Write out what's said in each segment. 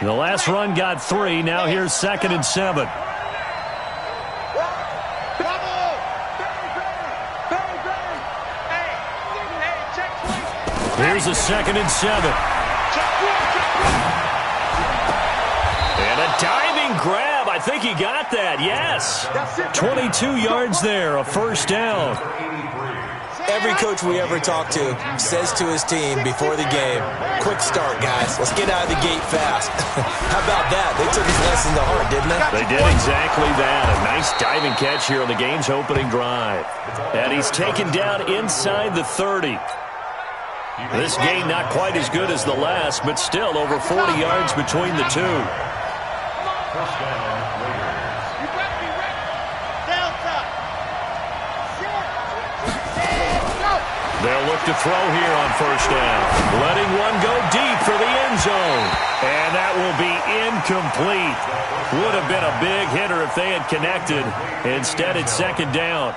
The last run got 3. Now here's 2nd and 7. Here's a 2nd and 7. And a diving grab. I think he got that. Yes. 22 yards there. A first down. Every coach we ever talk to says to his team before the game, quick start, guys. Let's get out of the gate fast. How about that? They took his lesson to heart, didn't they? They did exactly that. A nice diving catch here on the game's opening drive. And he's taken down inside the 30. This game not quite as good as the last, but still over 40 yards between the two. They'll look to throw here on first down. Letting one go deep for the end zone. And that will be incomplete. Would have been a big hitter if they had connected. Instead, it's 2nd down.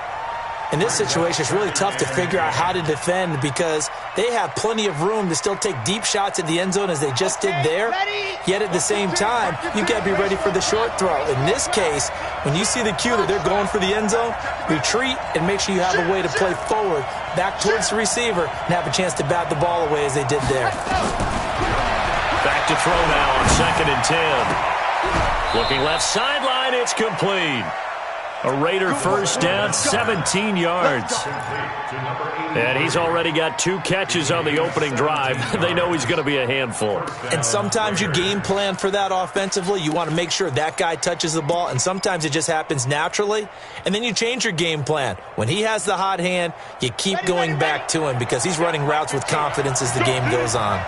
In this situation, it's really tough to figure out how to defend because they have plenty of room to still take deep shots at the end zone as they just did there. Yet at the same time, you've got to be ready for the short throw. In this case, when you see the cue that they're going for the end zone, retreat and make sure you have a way to play forward, back towards the receiver, and have a chance to bat the ball away as they did there. Back to throw now on 2nd and 10. Looking left sideline, it's complete. A Raider first down, 17 yards. And he's already got 2 catches on the opening drive. They know he's going to be a handful. And sometimes you game plan for that offensively. You want to make sure that guy touches the ball, and sometimes it just happens naturally. And then you change your game plan. When he has the hot hand, you keep going back to him because he's running routes with confidence as the game goes on.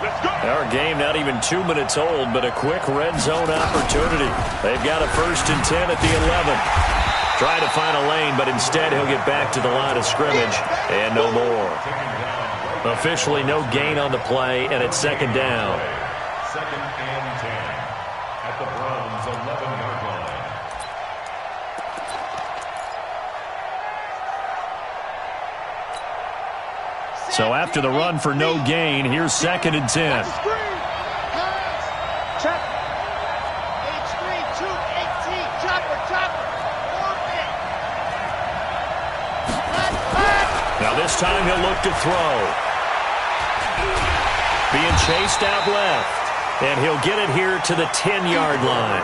Our game not even 2 minutes old, but a quick red zone opportunity. They've got a 1st and 10 at the 11. Try to find a lane, but instead he'll get back to the line of scrimmage and no more. Officially no gain on the play, and it's 2nd down. 2nd and 10 at the Browns' 11-yard line. So after the run for no gain, here's 2nd and 10. Check. H3, 218, chopper. Now this time he'll look to throw. Being chased out left. And he'll get it here to the 10-yard line.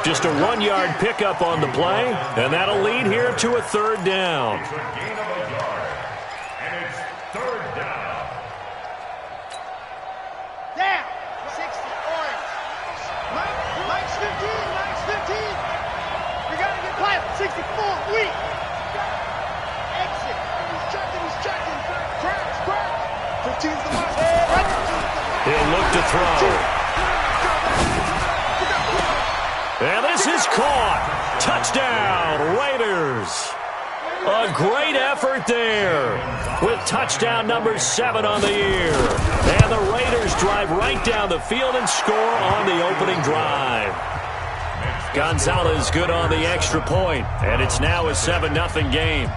Just a 1-yard pickup on the play. And that'll lead here to a 3rd down. It's a gain of a yard. And it's 3rd down. Down. 60, orange. Mike's 15. We got to get Pipe. 64, weak. Exit. He's checking. Crash. 15's the mark. He'll look to throw. And this is caught. Touchdown, Raiders. A great effort there with touchdown number 7 on the year. And the Raiders drive right down the field and score on the opening drive. Gonzalez good on the extra point, and it's now a 7-0 game.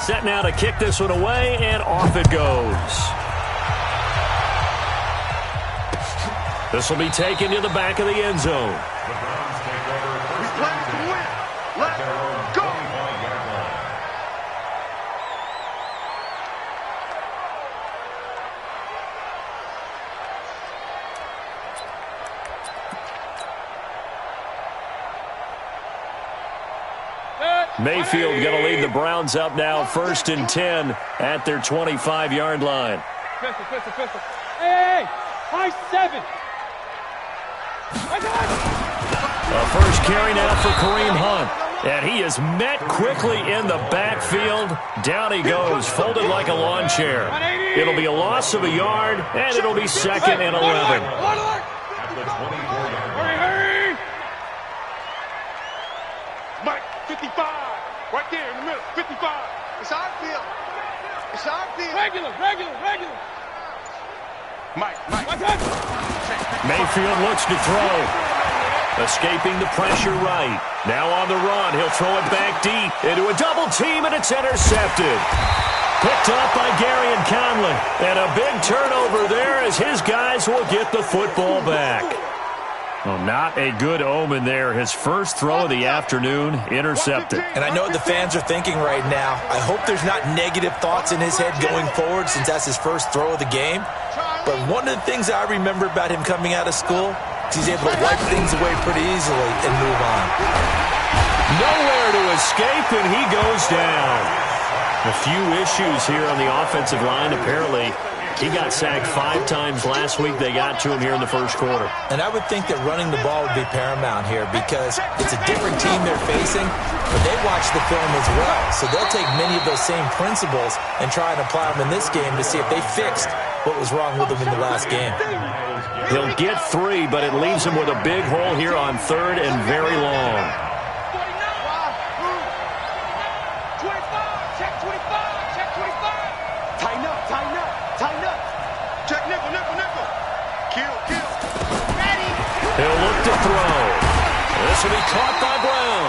Set now to kick this one away, and off it goes. This will be taken to the back of the end zone. The Browns take over first Playing to win. Let's go. 25-yard line. Mayfield going to lead the Browns up now, 1st and 10 at their 25-yard line. Pistol. Hey! High 7! A first carry now for Kareem Hunt. And he is met quickly in the backfield. Down he goes, folded like a lawn chair. It'll be a loss of a yard, and it'll be 2nd and 11. At the 24-yard line. Hurry! Mike, 55. Right there in the middle. 55. It's our field. Regular. Mike. Mayfield looks to throw. Escaping the pressure right. Now on the run. He'll throw it back deep into a double team, and it's intercepted. Picked up by Gary and Conley. And a big turnover there as his guys will get the football back. Well, not a good omen there. His first throw of the afternoon intercepted. And I know what the fans are thinking right now. I hope there's not negative thoughts in his head going forward since that's his first throw of the game. But one of the things I remember about him coming out of school is he's able to wipe things away pretty easily and move on. Nowhere to escape, and he goes down. A few issues here on the offensive line. Apparently, he got sacked 5 times last week. They got to him here in the first quarter. And I would think that running the ball would be paramount here because it's a different team they're facing, but they watch the film as well. So they'll take many of those same principles and try and apply them in this game to see if they fixed what was wrong with them in the last game. He'll get 3, but it leaves him with a big hole here on 3rd and very long. He'll look to throw. This will be caught by Brown.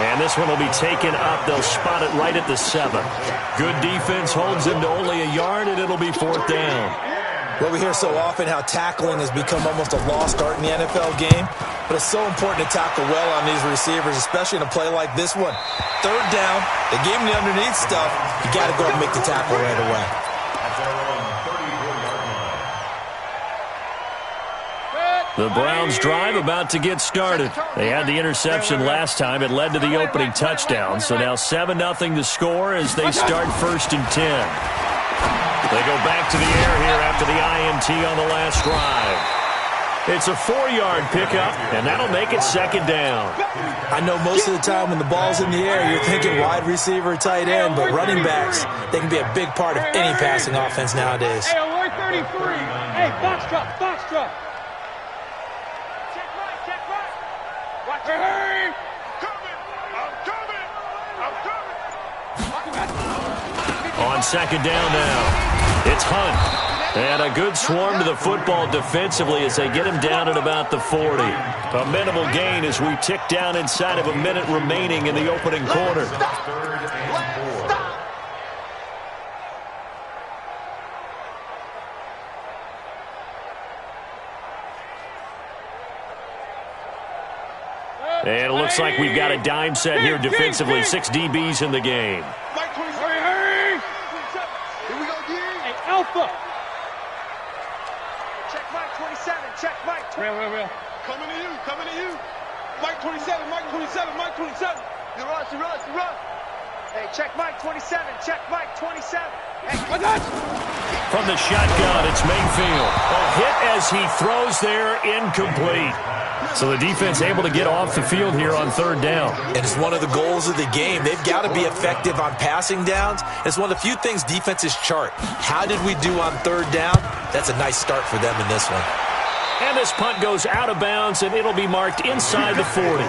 And this one will be taken up. They'll spot it right at the 7. Good defense holds him to only a yard, and it'll be 4th down. Well, we hear so often how tackling has become almost a lost art in the NFL game, but it's so important to tackle well on these receivers, especially in a play like this one. 3rd down, they gave him the underneath stuff. You got to go and make the tackle right away. The Browns drive about to get started. They had the interception last time. It led to the opening touchdown. So now 7-0 to score as they start 1st and 10. They go back to the air here after the INT on the last drive. It's a 4-yard pickup, and that'll make it 2nd down. I know most of the time when the ball's in the air, you're thinking wide receiver, tight end, but running backs, they can be a big part of any passing offense nowadays. Hey, alert 33. Hey, box drop, box drop. Hey! On 2nd down now, it's Hunt. And a good swarm to the football defensively as they get him down at about the 40. A minimal gain as we tick down inside of a minute remaining in the opening quarter. And it looks like we've got a dime set here defensively. 6 DBs in the game. Hurry, hurry! Here we go, D. Hey, Alpha! Check Mike 27. Check Mike 27. Real. Coming to you. Coming to you. Mike 27. Mike 27. Mike 27. You run. Hey, check Mike 27. Check Mike 27. Hey, What's that? From the shotgun, it's Mayfield. A hit as he throws there, incomplete. So the defense able to get off the field here on 3rd down. And it's one of the goals of the game. They've got to be effective on passing downs. It's one of the few things defenses chart. How did we do on 3rd down? That's a nice start for them in this one. And this punt goes out of bounds, and it'll be marked inside the 40.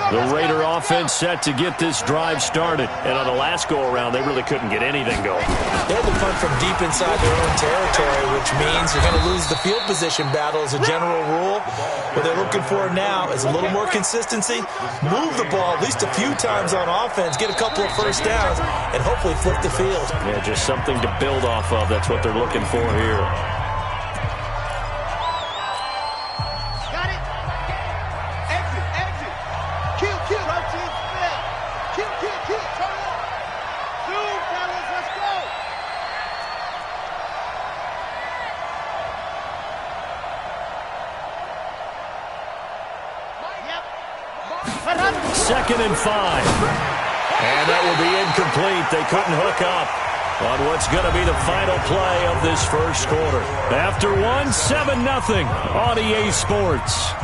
The Raider offense set to get this drive started. And on the last go-around, they really couldn't get anything going. They had to punt from deep inside their own territory, which means you're going to lose the field position battle as a general rule. What they're looking for now is a little more consistency, move the ball at least a few times on offense, get a couple of first downs, and hopefully flip the field. Yeah, just something to build off of. That's what they're looking for here. Second and 5. And that will be incomplete. They couldn't hook up on what's going to be the final play of this first quarter. After one, 7-0 on EA Sports.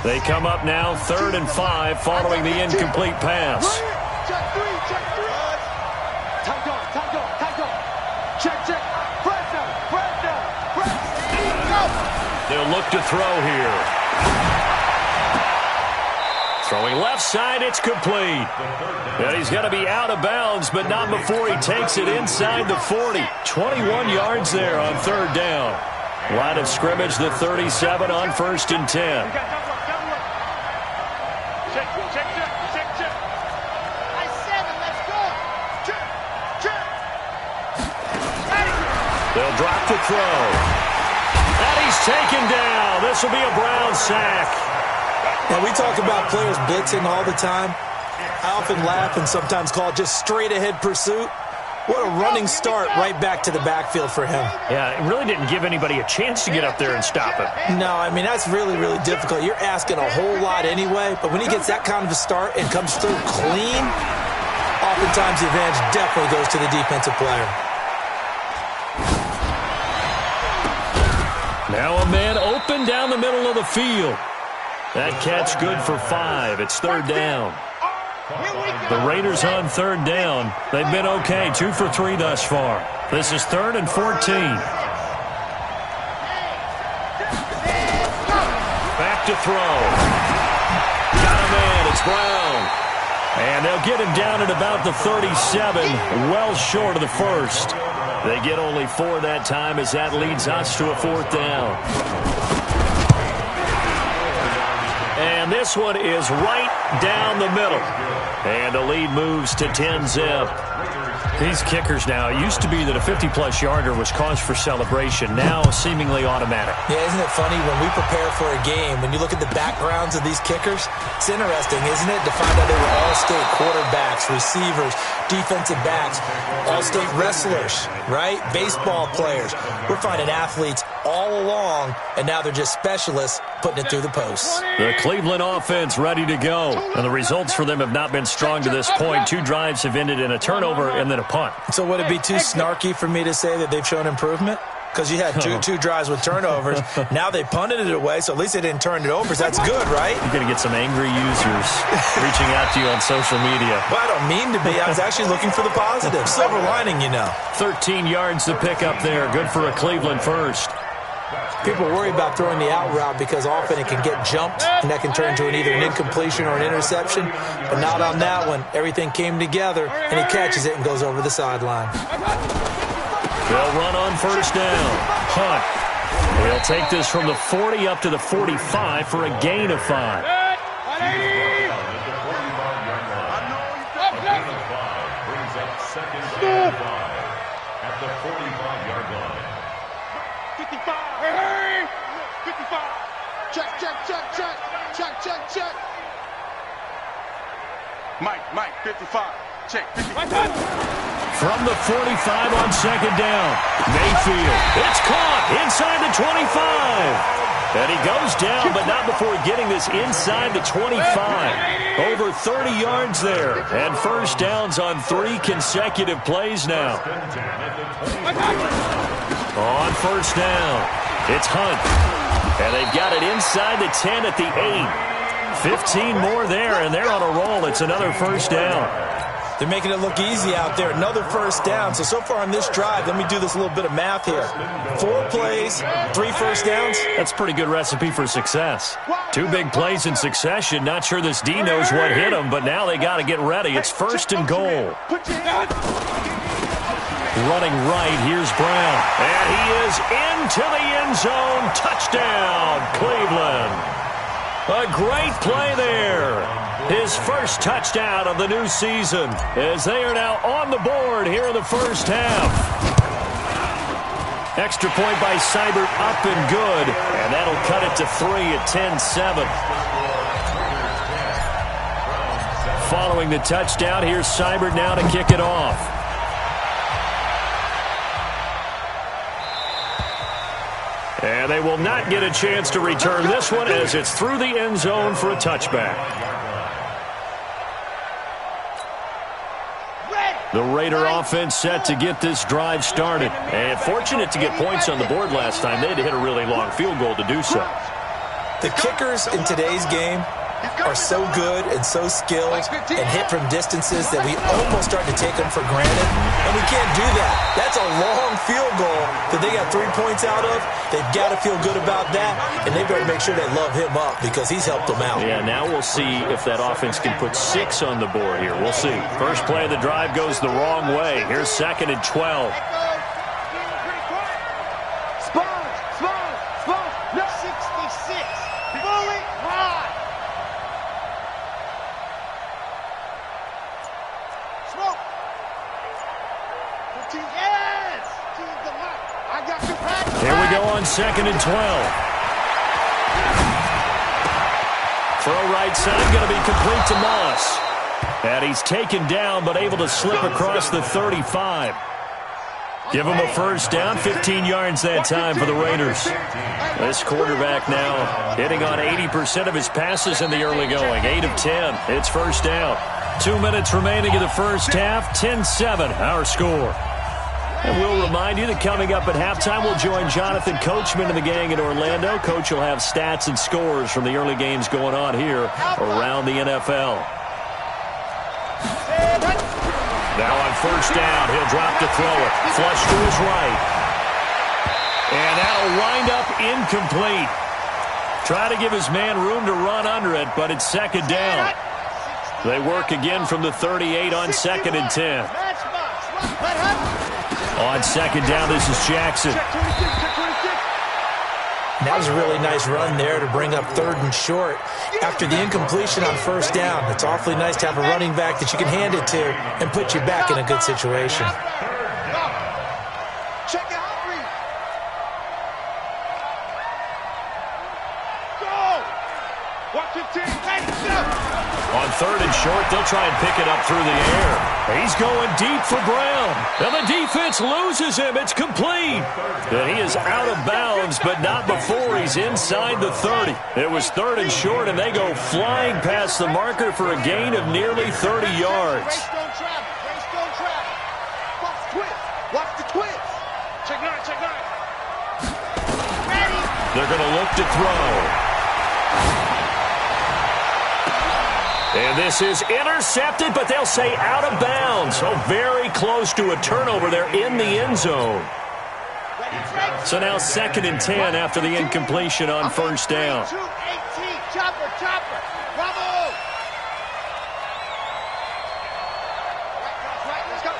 They come up now 3rd and 5 following the incomplete pass. Check 3. Time go. Check. Press down. They'll look to throw here. Throwing left side, it's complete. And he's going to be out of bounds, but not before he takes it inside the 40. 21 yards there on third down. Line of scrimmage, the 37 on 1st and 10. They'll drop the throw. And he's taken down. This will be a Brown sack. And we talk about players blitzing all the time. I often laugh and sometimes call it just straight-ahead pursuit. What a running start right back to the backfield for him. Yeah, it really didn't give anybody a chance to get up there and stop him. No, I mean, that's really, really difficult. You're asking a whole lot anyway, but when he gets that kind of a start and comes through clean, oftentimes the advantage definitely goes to the defensive player. Now a man open down the middle of the field. That catch good for 5. It's third down. The Raiders on third down. They've been okay, 2 for 3 thus far. This is 3rd and 14. Back to throw. Got a man. It's Brown. And they'll get him down at about the 37, well short of the first. They get only 4 that time as that leads us to a 4th down. And this one is right down the middle. And the lead moves to 10-zip. These kickers now, it used to be that a 50-plus yarder was cause for celebration. Now seemingly automatic. Yeah, isn't it funny when we prepare for a game, when you look at the backgrounds of these kickers, it's interesting, isn't it, to find out they were all-state quarterbacks, receivers, defensive backs, all-state wrestlers, right? Baseball players. We're finding athletes all along, and now they're just specialists putting it through the posts. The Cleveland offense ready to go. And the results for them have not been strong to this point. 2 drives have ended in a turnover and then a punt. So would it be too snarky for me to say that they've shown improvement? Because you had two drives with turnovers. Now they punted it away, so at least they didn't turn it over. So that's good, right? You're going to get some angry users reaching out to you on social media. Well, I don't mean to be. I was actually looking for the positive. Silver lining, you know. 13 yards to pick up there. Good for a Cleveland first. People worry about throwing the out route because often it can get jumped, and that can turn to either an incompletion or an interception. But not on that one. Everything came together, and he catches it and goes over the sideline. They'll run on first down. Hunt. He'll take this from the 40 up to the 45 for a gain of 5. At the 45-yard line. 55. Hey! 55. Check, check, check, check. Check, check, check. Mike, 55. Check, 55. From the 45 on second down. Mayfield. It's caught inside the 25. And he goes down, but not before getting this inside the 25. Over 30 yards there. And first downs on 3 consecutive plays now. On first down, it's Hunt. And they've got it inside the 10 at the 8. 15 more there, and they're on a roll. It's another first down. They're making it look easy out there. Another first down. So far on this drive, let me do this little bit of math here. 4 plays, 3 first downs. That's a pretty good recipe for success. 2 big plays in succession. Not sure this D knows what hit him, but now they got to get ready. It's first and goal. Running right, here's Brown. And he is into the end zone. Touchdown, Cleveland. A great play there. His first touchdown of the new season as they are now on the board here in the first half. Extra point by Seibert up and good. And that'll cut it to 3 at 10-7. Following the touchdown, here's Seibert now to kick it off. And they will not get a chance to return this one as it's through the end zone for a touchback. The Raider offense set to get this drive started. And fortunate to get points on the board last time. They had to hit a really long field goal to do so. The kickers in today's game are so good and so skilled and hit from distances that we almost start to take them for granted, and we can't do that. That's a long field goal that they got 3 points out of. They've got to feel good about that, and they better make sure they love him up because he's helped them out. Yeah, now we'll see if that offense can put 6 on the board here. We'll see. First play of the drive goes the wrong way. Here's 2nd and 12. Here we go on 2nd and 12. Throw right side, going to be complete to Moss. And he's taken down, but able to slip across the 35. Give him a first down, 15 yards that time for the Raiders. This quarterback now hitting on 80% of his passes in the early going. 8 of 10. It's first down. 2 minutes remaining in the first half. 10-7, our score. And we'll remind you that coming up at halftime, we'll join Jonathan Coachman and the gang in Orlando. Coach will have stats and scores from the early games going on here around the NFL. Now on first down, he'll drop to throw it. Flush to his right. And that'll wind up incomplete. Try to give his man room to run under it, but it's 2nd down. They work again from the 38 on 2nd and 10. On 2nd down, this is Jackson. That was a really nice run there to bring up 3rd and short. After the incompletion on first down, it's awfully nice to have a running back that you can hand it to and put you back in a good situation. Check it out, read. Go! 115. Hey, go! On 3rd and short, they'll try and pick it up through the air. He's going deep for Brown. And the defense loses him. It's complete. And he is out of bounds, but not before he's inside the 30. It was 3rd and short, and they go flying past the marker for a gain of nearly 30 yards. Race don't travel. Race don't travel. Watch the twist. Watch the twist. Check 9, check 9. Ready. They're going to look to throw. And this is intercepted, but they'll say out of bounds. So very close to a turnover there in the end zone. So now 2nd and 10 after the incompletion on first down. 2-18. Chopper, chopper. Bravo. Right, let's go.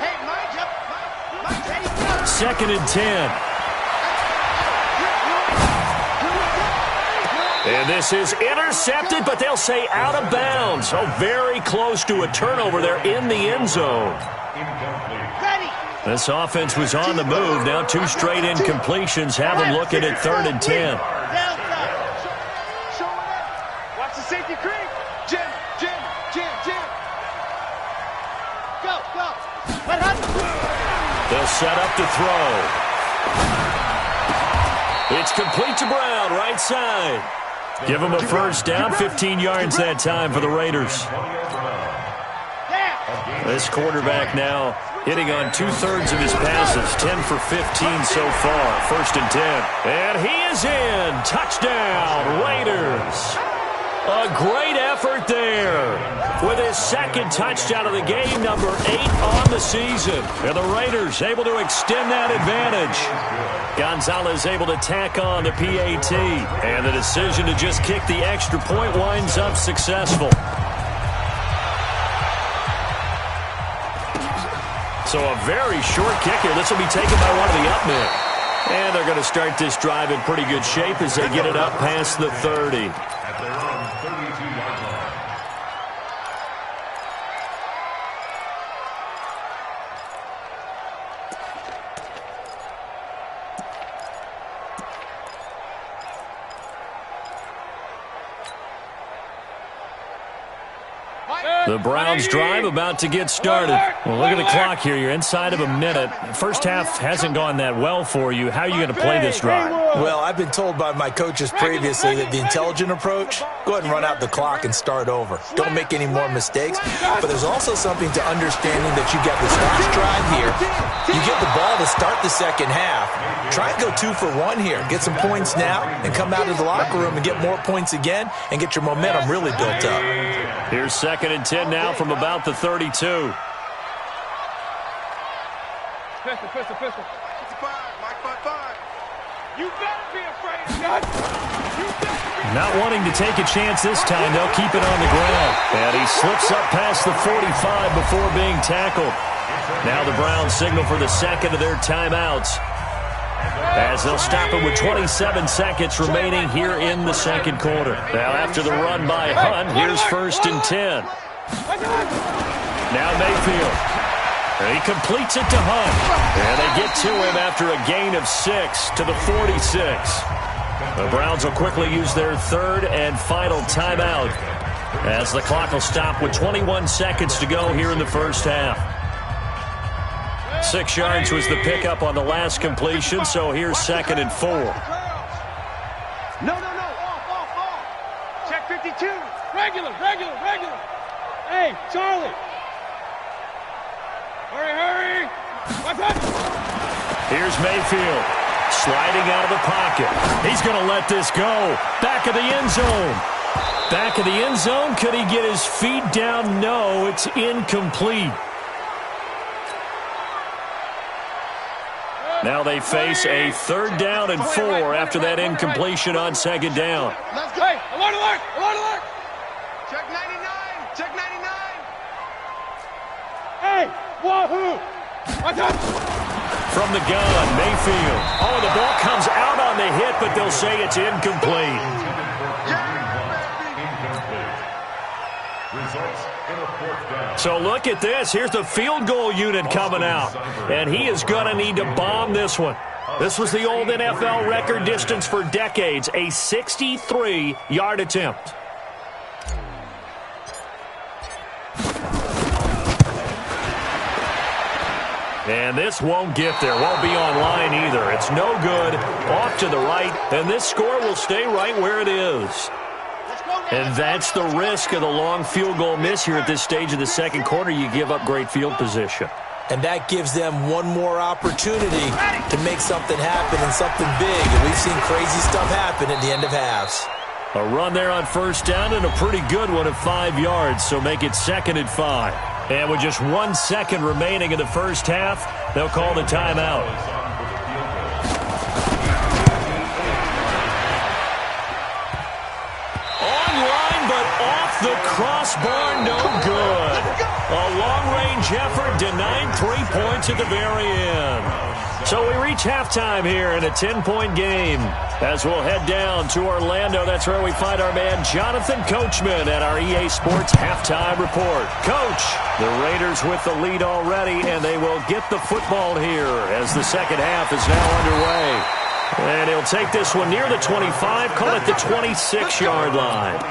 Hey, mind up. Mind, ready, go. 2nd and 10. And this is intercepted, but they'll say out of bounds. So very close to a turnover there in the end zone. This offense was on the move. Now 2 straight incompletions have them looking at 3rd and 10. Watch the safety creep. Jim. Go. What happened? They'll set up to throw. It's complete to Brown, right side. Give him a first down, 15 yards that time for the Raiders. This quarterback now hitting on 2/3 of his passes, 10 for 15 so far. 1st and 10. And he is in. Touchdown, Raiders. A great effort there with his 2nd touchdown of the game, number 8 on the season. And the Raiders able to extend that advantage. Gonzalez able to tack on the PAT. And the decision to just kick the extra point winds up successful. So a very short kick here. This will be taken by one of the up men. And they're going to start this drive in pretty good shape as they get it up past the 30. At their own 32-yard line. The Browns drive about to get started. Well, look at the clock here. You're inside of a minute. First half hasn't gone that well for you. How are you going to play this drive? Well, I've been told by my coaches previously that the intelligent approach, go ahead and run out the clock and start over. Don't make any more mistakes. But there's also something to understanding that you got this last drive here. You get the ball to start the second half. Try and go 2 for 1 here. Get some points now and come out of the locker room and get more points again and get your momentum really built up. Here's 2nd and 10 now from about the 32. Pistol. Mike 5-5. You better be afraid of God. Not wanting to take a chance this time, they'll keep it on the ground. And he slips up past the 45 before being tackled. Now the Browns signal for the second of their timeouts, as they'll stop it with 27 seconds remaining here in the second quarter. Now after the run by Hunt, here's 1st and 10. Now Mayfield. And he completes it to Hunt. And they get to him after a gain of 6 to the 46. The Browns will quickly use their 3rd and final timeout, as the clock will stop with 21 seconds to go here in the first half. 6 yards was the pickup on the last completion, so here's 2nd and 4. No. Off. Check 52. Regular. Hey, Charlie. Hurry. Here's Mayfield, sliding out of the pocket. He's going to let this go. Back of the end zone. Back of the end zone. Could he get his feet down? No, it's incomplete. Now they face a 3rd down and 4 after that incompletion on 2nd down. Let's go. Hey, alert. Check 99. Check 99. Hey, wahoo. From the gun, Mayfield. Oh, the ball comes out on the hit, but they'll say it's incomplete. So look at this. Here's the field goal unit coming out, and he is going to need to bomb this one. This was the old NFL record distance for decades, a 63-yard attempt. And this won't get there, won't be online either. It's no good, off to the right, and this score will stay right where it is. And that's the risk of the long field goal miss here at this stage of the second quarter. You give up great field position. And that gives them one more opportunity to make something happen and something big. And we've seen crazy stuff happen at the end of halves. A run there on 1st down and a pretty good one at 5 yards, so make it 2nd and 5. And with just 1 second remaining in the first half, they'll call the timeout. Online, but off the crossbar, no good. A long-range effort denied 3 points at the very end. So we reach halftime here in a 10-point game. As we'll head down to Orlando, that's where we find our man Jonathan Coachman at our EA Sports Halftime Report. Coach, the Raiders with the lead already, and they will get the football here as the second half is now underway. And he'll take this one near the 25, call it the 26-yard line.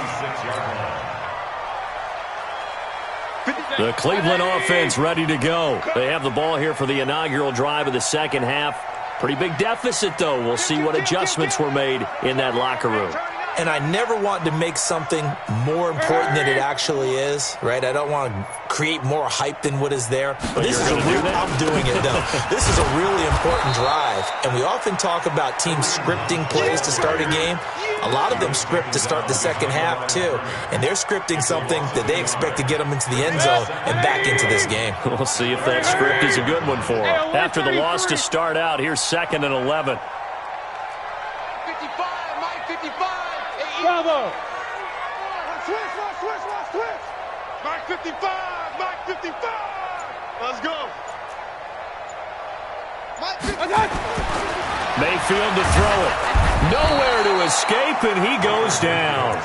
The Cleveland offense ready to go. They have the ball here for the inaugural drive of the second half. Pretty big deficit, though. We'll see what adjustments were made in that locker room. And I never want to make something more important than it actually is, right? I don't want to create more hype than what is there. But this is I'm doing it, though. This is a really important drive. And we often talk about teams scripting plays to start a game. A lot of them script to start the second half, too. And they're scripting something that they expect to get them into the end zone and back into this game. We'll see if that script is a good one for them. After the loss to start out, here's 2nd and 11. 55, Mike 55. Bravo. Switch. Mike 55. Let's go. Mike 55. Mayfield to throw it. Nowhere to escape, and he goes down.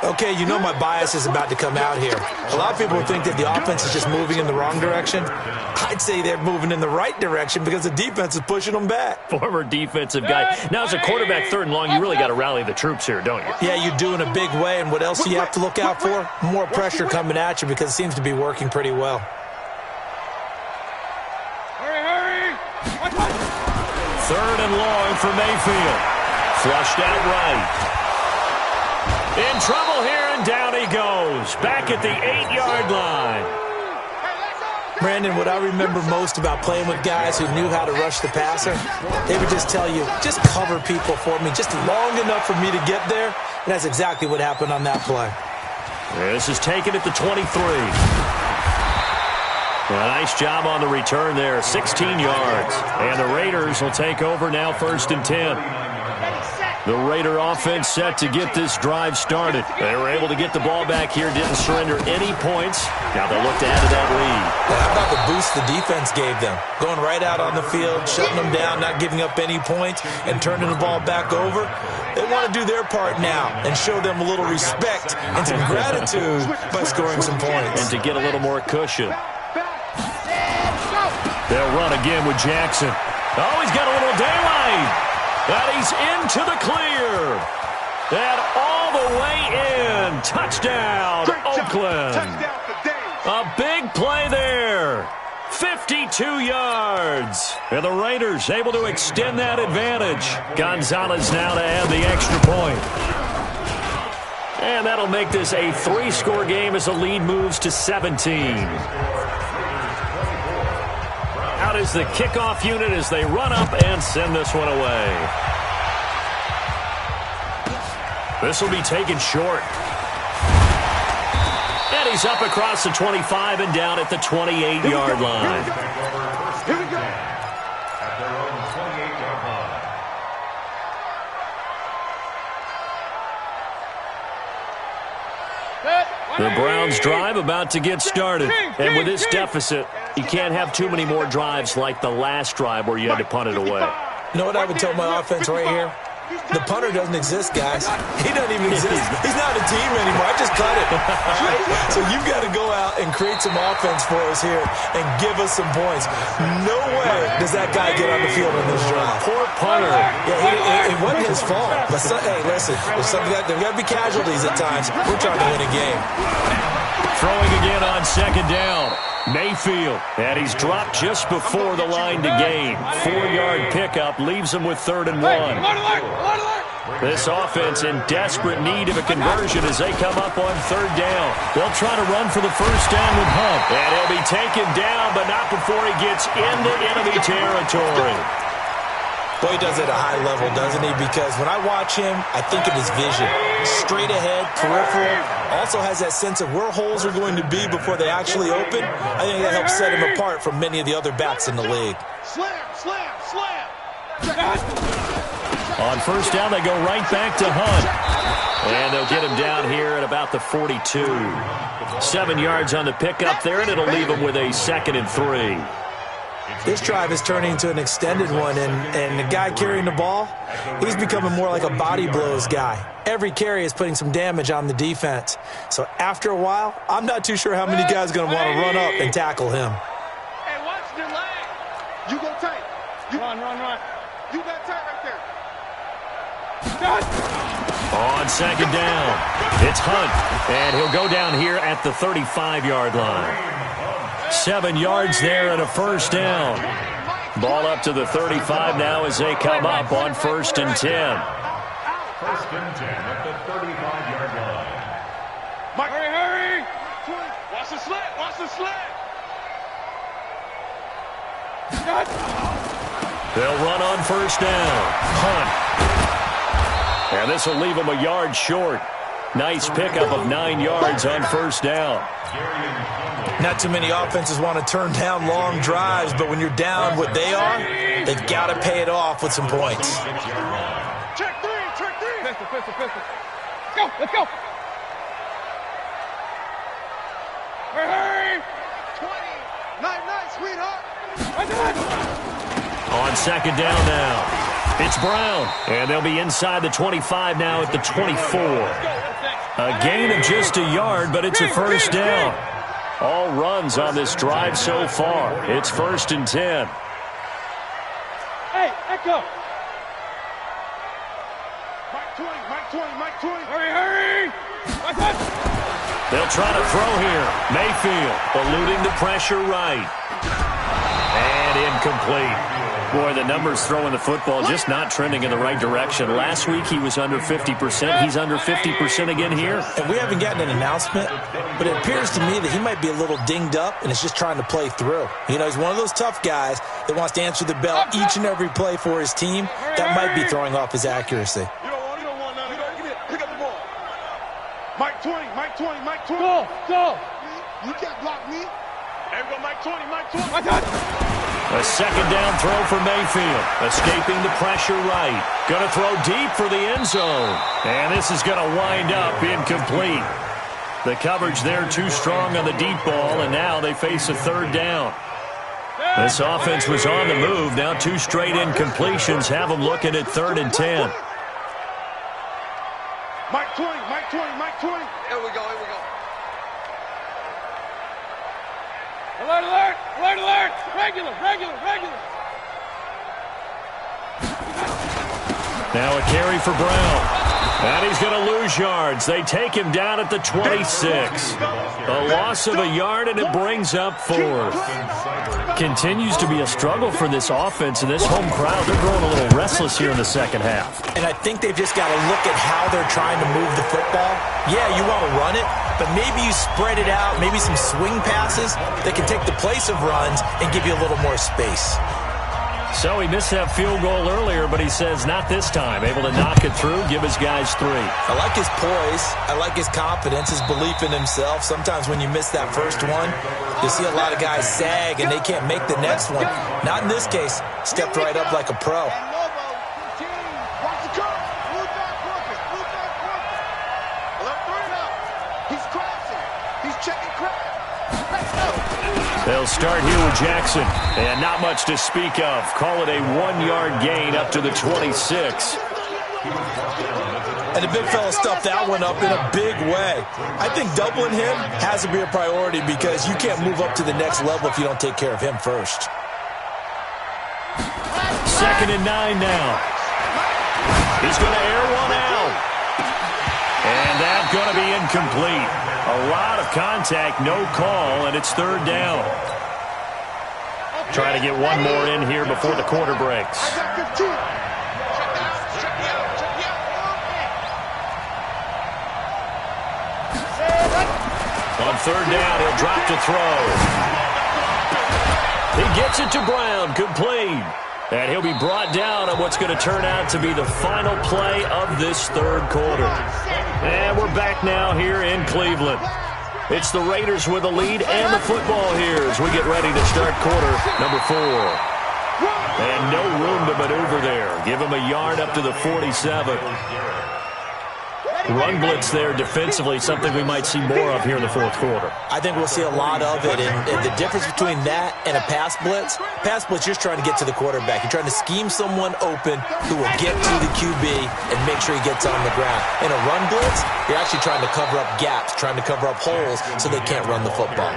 Okay, you know my bias is about to come out here. A lot of people think that the offense is just moving in the wrong direction. I'd say they're moving in the right direction because the defense is pushing them back. Former defensive guy. Now, as a quarterback 3rd and long, you really got to rally the troops here, don't you? Yeah, you do in a big way, and what else do you have to look out for? More pressure coming at you because it seems to be working pretty well. Hurry. 3rd and long for Mayfield. Flushed out right. In trouble here, and down he goes. Back at the 8-yard line. Brandon, what I remember most about playing with guys who knew how to rush the passer, they would just tell you, just cover people for me, just long enough for me to get there. And that's exactly what happened on that play. This is taken at the 23. A nice job on the return there, 16 yards. And the Raiders will take over now, 1st and 10. The Raider offense set to get this drive started. They were able to get the ball back here, didn't surrender any points. Now they'll look to add to that lead. Well, how about the boost the defense gave them? Going right out on the field, shutting them down, not giving up any points, and turning the ball back over. They want to do their part now and show them a little respect and some gratitude by scoring some points. And to get a little more cushion. They'll run again with Jackson. Oh, he's got a little daylight. And he's into the clear. And all the way in. Touchdown, Oakland. A big play there. 52 yards. And the Raiders able to extend that advantage. Gonzalez now to add the extra point. And that'll make this a 3-score game as the lead moves to 17. Out is the kickoff unit as they run up and send this one away. This will be taken short. And he's up across the 25 and down at the 28-yard line. Here we go. At their own 28-yard line. The Browns drive about to get started. And with this deficit, you can't have too many more drives like the last drive where you had to punt it away. You know what I would tell my offense right here? The punter doesn't exist, guys. He doesn't even exist. He's not a team anymore. I just cut it. All right? So you've got to go out and create some offense for us here and give us some points. No way does that guy get on the field in this drive. Poor punter. Yeah, it wasn't his fault. But hey, listen, there's got to be casualties at times. We're trying to win a game. Throwing again on 2nd down. Mayfield, and he's dropped just before the line to gain. 4-yard pickup leaves him with 3rd and 1. This offense in desperate need of a conversion as they come up on 3rd down. They'll try to run for the 1st down with Hunt. And he'll be taken down, but not before he gets into enemy territory. Boy, he does it at a high level, doesn't he? Because when I watch him, I think of his vision. Straight ahead, peripheral. Also has that sense of where holes are going to be before they actually open. I think that helps set him apart from many of the other backs in the league. Slam, slam, slam. On 1st down, they go right back to Hunt. And they'll get him down here at about the 42. 7 yards on the pickup there, and it'll leave him with a 2nd and 3. This drive is turning into an extended one, and the guy carrying the ball, he's becoming more like a body blows guy. Every carry is putting some damage on the defense. So after a while, I'm not too sure how many guys are going to want to run up and tackle him. Hey, watch the leg. You go tight. Run. You got tight right there. On 2nd down, it's Hunt, and he'll go down here at the 35-yard line. 7 yards there and a 1st down. Ball up to the 35 now as they come up on 1st and 10. 1st and 10 at the 35-yard line. Mike, hurry. Watch the slant. Watch the slant. They'll run on 1st down. Hunt. And this will leave them a yard short. Nice pickup of 9 yards on 1st down. Not too many offenses want to turn down long drives, but when you're down what they are, they've got to pay it off with some points. Check three. Pistol. Let's go. Hurry. 20. Night, sweetheart. On 2nd down now, it's Brown. And they'll be inside the 25 now at the 24. A gain of just a yard, but it's a 1st down. All runs on this drive so far. It's 1st and 10. Hey, Echo. Mike 20. Hurry. They'll try to throw here. Mayfield eluding the pressure right. And incomplete. Boy, the numbers throwing the football just not trending in the right direction. Last week he was under 50%. He's under 50% again here. And we haven't gotten an announcement, but it appears to me that he might be a little dinged up and is just trying to play through. You know, he's one of those tough guys that wants to answer the bell each and every play for his team. That might be throwing off his accuracy. You don't want none. Pick up the ball. Mike 20, Mike 20, Mike 20. Go. You can't block me. There we go, Mike 20, Mike 20. I got it. A second down throw for Mayfield. Escaping the pressure right. Going to throw deep for the end zone. And this is going to wind up incomplete. The coverage there too strong on the deep ball, and now they face a third down. This offense was on the move. Now 2 straight incompletions have them looking at 3rd and 10. Mike 20, Mike 20, Mike 20. Here we go. Alert. Regular. Now a carry for Brown. And he's going to lose yards. They take him down at the 26. A loss of a yard, and it brings up 4th. Continues to be a struggle for this offense, and this home crowd, they're growing a little restless here in the second half. And I think they've just got to look at how they're trying to move the football. Yeah, you want to run it, but maybe you spread it out, maybe some swing passes that can take the place of runs and give you a little more space. So he missed that field goal earlier, but he says not this time. Able to knock it through, give his guys 3. I like his poise. I like his confidence, his belief in himself. Sometimes when you miss that first one, you see a lot of guys sag and they can't make the next one. Not in this case. Stepped right up like a pro. They'll start here with Jackson, and not much to speak of. Call it a 1-yard gain up to the 26. And the big fella stuffed that one up in a big way. I think doubling him has to be a priority because you can't move up to the next level if you don't take care of him first. 2nd and 9 now. He's going to air one out. And that's going to be incomplete. A lot of contact, no call, and it's 3rd down. Trying to get one more in here before the quarter breaks. On 3rd down, he'll drop to throw. He gets it to Brown, complete. And he'll be brought down on what's going to turn out to be the final play of this 3rd quarter. And we're back now here in Cleveland. It's the Raiders with the lead and the football here as we get ready to start quarter number 4. And no room to maneuver there. Give him a yard up to the 47. Run blitz there defensively, something we might see more of here in the 4th quarter. I think we'll see a lot of it, and the difference between that and a pass blitz, you're trying to get to the quarterback. You're trying to scheme someone open who will get to the QB and make sure he gets on the ground. In a run blitz, you're actually trying to cover up gaps, trying to cover up holes so they can't run the football.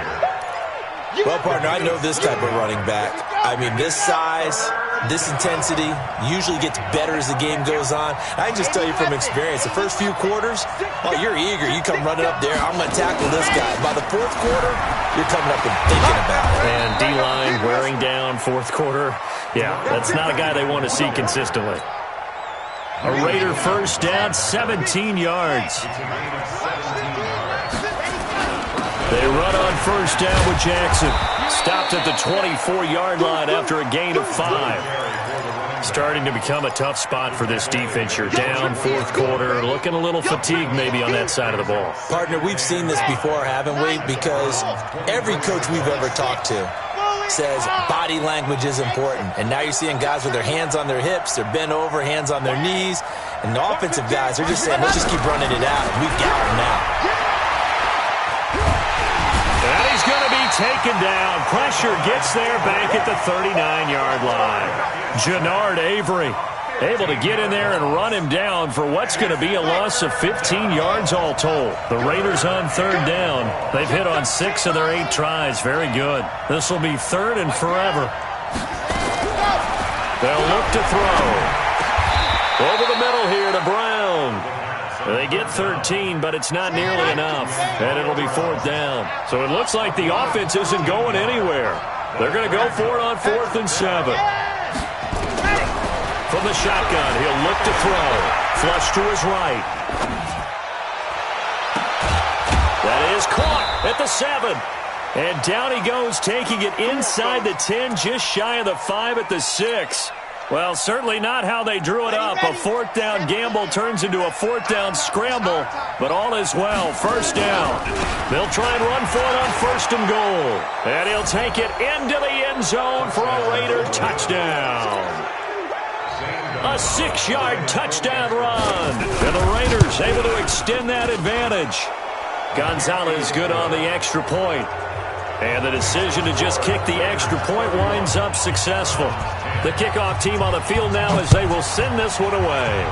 Well, partner, I know this type of running back. I mean, this size, this intensity usually gets better as the game goes on. I can just tell you from experience, the first few quarters, oh, you're eager. You come running up there, I'm going to tackle this guy. By the 4th quarter, you're coming up and thinking about it. And D-line wearing down 4th quarter. Yeah, that's not a guy they want to see consistently. A Raider first down, 17 yards. They run on first down with Jackson. Stopped at the 24-yard line after a gain of 5. Starting to become a tough spot for this defense. You're down 4th quarter. Looking a little fatigued maybe on that side of the ball. Partner, we've seen this before, haven't we? Because every coach we've ever talked to says body language is important. And now you're seeing guys with their hands on their hips, they're bent over, hands on their knees. And the offensive guys, they're just saying, let's just keep running it out. We've got them now. And he's going to be taken down. Pressure gets there back at the 39-yard line. Jannard Avery able to get in there and run him down for what's going to be a loss of 15 yards all told. The Raiders on 3rd down. They've hit on 6 of their 8 tries. Very good. This will be 3rd and forever. They'll look to throw. Over the middle here to Brown. They get 13, but it's not nearly enough, and it'll be 4th down. So it looks like the offense isn't going anywhere. They're going to go for it on 4th and 7. From the shotgun, he'll look to throw. Flush to his right. That is caught at the 7. And down he goes, taking it inside the 10, just shy of the 5 at the 6. Well, certainly not how they drew it up. A 4th down gamble turns into a 4th down scramble, but all is well. First down. They'll try and run for it on 1st and goal. And he'll take it into the end zone for a Raider touchdown. A 6-yard touchdown run. And the Raiders able to extend that advantage. Gonzalez good on the extra point. And the decision to just kick the extra point winds up successful. The kickoff team on the field now as they will send this one away.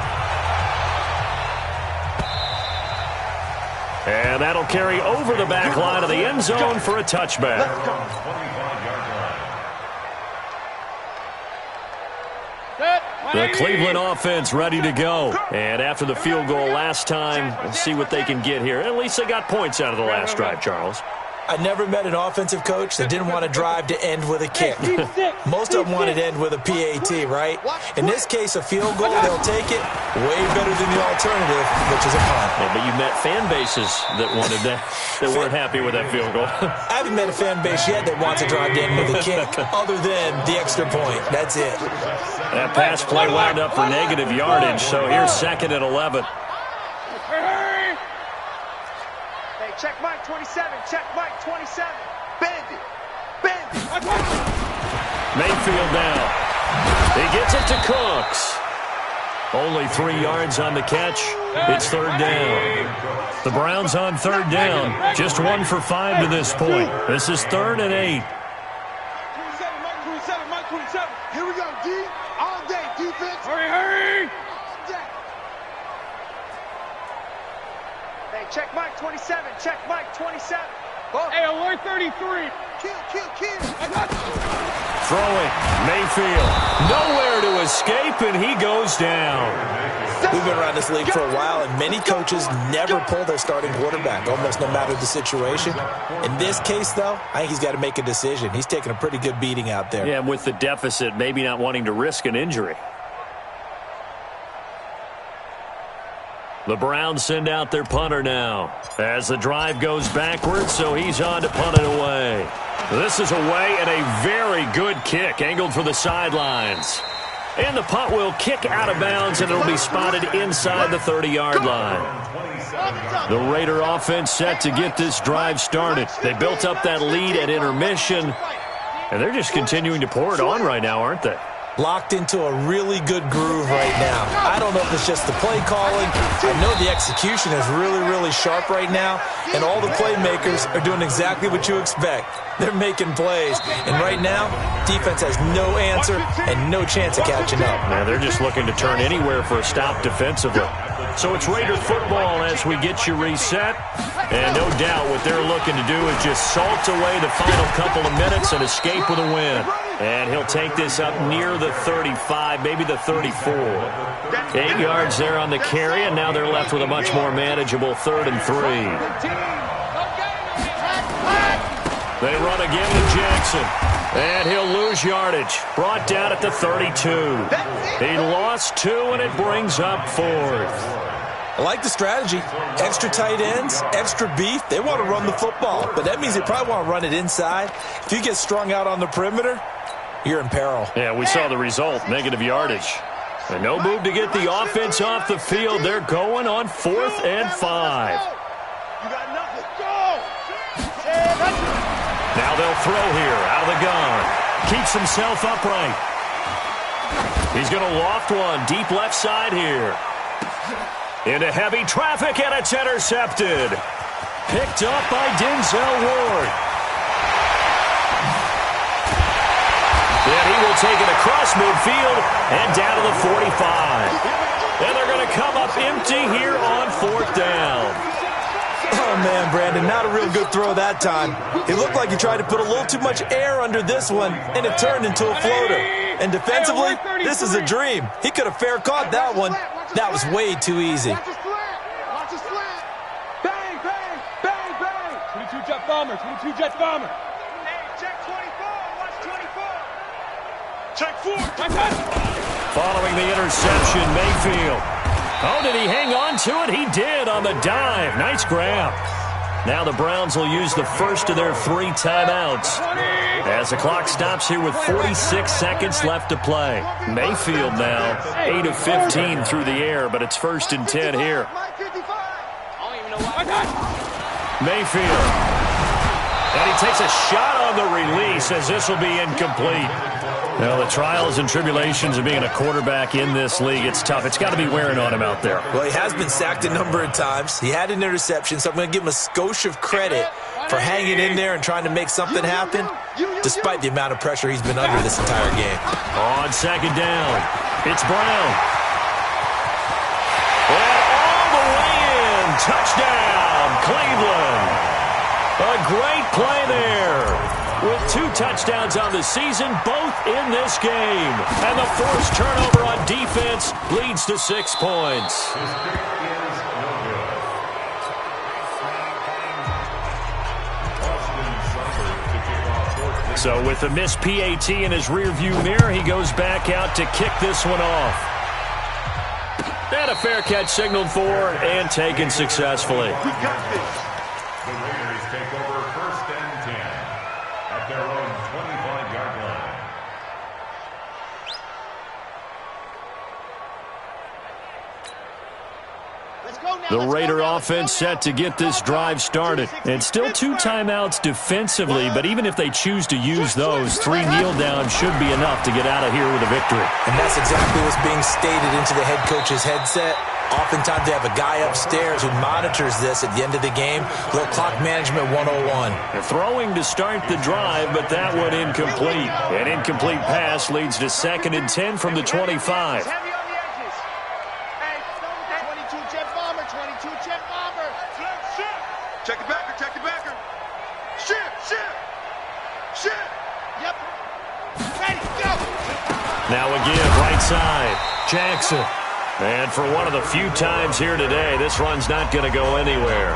And that'll carry over the back line of the end zone for a touchback. The Cleveland offense ready to go. And after the field goal last time, we'll see what they can get here. At least they got points out of the last drive, Charles. I never met an offensive coach that didn't want to drive to end with a kick. Most of them wanted to end with a PAT, right? In this case, a field goal, they'll take it way better than the alternative, which is a punt. Yeah, but you met fan bases that wanted that, that weren't happy with that field goal. I haven't met a fan base yet that wants to drive to end with a kick, other than the extra point. That's it. That pass play wound up for negative yardage, so here's 2nd and 11. Check Mike 27. Check Mike 27. Bend it. Bend it. Mayfield down. He gets it to Cooks. Only 3 yards on the catch. It's 3rd down. The Browns on 3rd down. Just 1 for 5 to this point. This is 3rd and 8. Mike 27. Mike 27. Here we go, D. All day, defense. Hurry, hurry. Check Mike 27. Check Mike 27. Hey, alert 33. Kill. I got you. Throwing. Mayfield. Nowhere to escape, and he goes down. We've been around this league for a while, and many coaches never pull their starting quarterback, almost no matter the situation. In this case, though, I think he's got to make a decision. He's taking a pretty good beating out there. Yeah, with the deficit, maybe not wanting to risk an injury. The Browns send out their punter now as the drive goes backwards, so he's on to punt it away. This is away and a very good kick angled for the sidelines. And the punt will kick out of bounds, and it'll be spotted inside the 30-yard line. The Raider offense set to get this drive started. They built up that lead at intermission, and they're just continuing to pour it on right now, aren't they? Locked into a really good groove right now. I don't know if it's just the play calling. I know the execution is really, really sharp right now, and all the playmakers are doing exactly what you expect. They're making plays, and right now, defense has no answer and no chance of catching up. Now they're just looking to turn anywhere for a stop defensively. So it's Raider football as we get you reset. And no doubt what they're looking to do is just salt away the final couple of minutes and escape with a win. And he'll take this up near the 35, maybe the 34. 8 yards there on the carry, and now they're left with a much more manageable 3rd and 3. They run again to Jackson. And he'll lose yardage. Brought down at the 32. He lost 2, and it brings up 4th. I like the strategy. Extra tight ends, extra beef. They want to run the football, but that means they probably want to run it inside. If you get strung out on the perimeter, you're in peril. Yeah, we saw the result, negative yardage. And no move to get the offense off the field. They're going on 4th and 5. You got nothing. Go! Now they'll throw here out of the gun. Keeps himself upright. He's going to loft one deep left side here. Into heavy traffic, and it's intercepted. Picked up by Denzel Ward. And he will take it across midfield and down to the 45. And they're going to come up empty here on 4th down. Oh, man, Brandon, not a real good throw that time. It looked like he tried to put a little too much air under this one, and it turned into a floater. And defensively, this is a dream. He could have fair caught that one. That was way too easy. Watch his slant. Watch his slant. Bang, bang, bang, bang. 22 Jet Bomber, 22 Jet Bomber. Hey, check 24. Watch 24. Check 4. I got you. Following the interception, Mayfield. Oh, did he hang on to it? He did on the dive. Nice grab. Now the Browns will use the first of their 3 timeouts as the clock stops here with 46 seconds left to play. Mayfield now 8 of 15 through the air, but it's 1st and 10 here. Mayfield. And he takes a shot on the release as this will be incomplete. Well, the trials and tribulations of being a quarterback in this league, it's tough. It's got to be wearing on him out there. Well, he has been sacked a number of times. He had an interception, so I'm going to give him a skosh of credit for hanging in there and trying to make something happen, despite the amount of pressure he's been under this entire game. On 2nd down, it's Brown. And all the way in. Touchdown, Cleveland. A great play there. With 2 touchdowns on the season, both in this game. And the forced turnover on defense leads to 6 points. So with the missed PAT in his rearview mirror, he goes back out to kick this one off. And a fair catch signaled for and taken successfully. The Raiders take over 1st and 10 at their own 25-yard line. The Raider offense set to get this drive started. And still 2 timeouts defensively, but even if they choose to use those, 3 kneel downs should be enough to get out of here with a victory. And that's exactly what's being stated into the head coach's headset. Oftentimes they have a guy upstairs who monitors this at the end of the game. Little clock management 101. They're throwing to start the drive, but that one incomplete. An incomplete pass leads to 2nd and 10 from the 25. Check the backer, check the backer. Shift. Yep. Ready, go. Now again, right side, Jackson. And for one of the few times here today, this run's not going to go anywhere.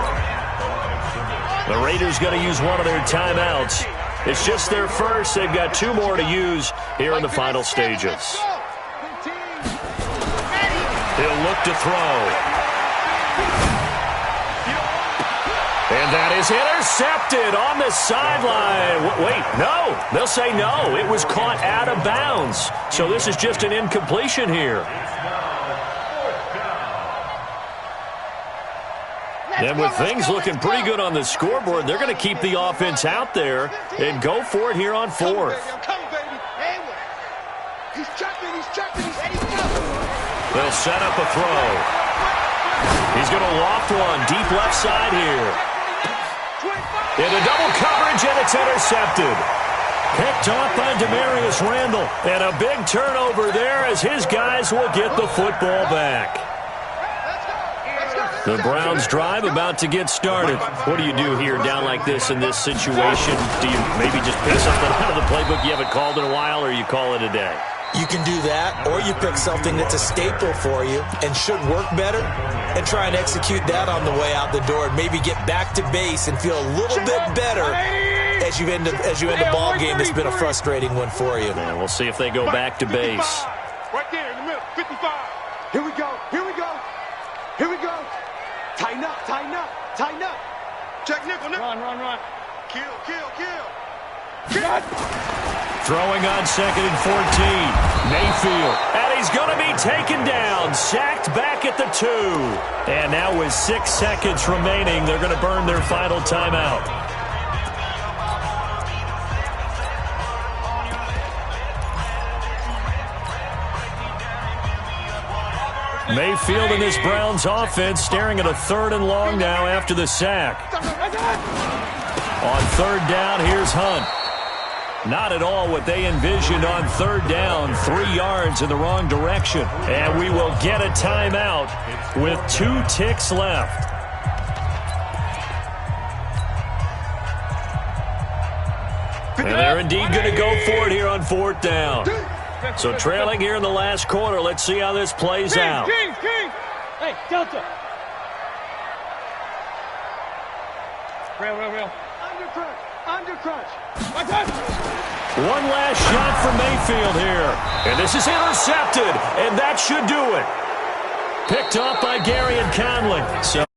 The Raiders going to use one of their timeouts. It's just their first. They've got 2 more to use here in the final stages. He'll look to throw. And that is intercepted on the sideline. Wait, no. They'll say no. It was caught out of bounds. So this is just an incompletion here. And with things looking pretty good on the scoreboard, they're going to keep the offense out there and go for it here on 4th. They'll set up a throw. He's going to loft one deep left side here. Into double coverage, and it's intercepted. Picked off by Demarius Randall. And a big turnover there as his guys will get the football back. The Browns drive about to get started. What do you do here down like this in this situation? Do you maybe just pick something out of the playbook you haven't called in a while, or you call it a day? You can do that, or you pick something that's a staple for you and should work better and try and execute that on the way out the door and maybe get back to base and feel a little bit better as you end a ball game that's been a frustrating one for you. Yeah, we'll see if they go back to base. Right there in the middle, 55. Here we go. Tighten up. Check nickel. Run. Kill. Throwing on 2nd and 14. Mayfield. And he's going to be taken down. Sacked back at the 2. And now with 6 seconds remaining, they're going to burn their final timeout. Mayfield and this Browns offense staring at a 3rd and long now after the sack. On 3rd down, here's Hunt. Not at all what they envisioned on 3rd down. 3 yards in the wrong direction. And we will get a timeout with 2 ticks left. And they're indeed going to go for it here on 4th down. So trailing here in the last quarter. Let's see how this plays out. King. Hey, Delta. Real. under crunch. One last shot for Mayfield here. And this is intercepted, and that should do it. Picked off by Gary and Conley. So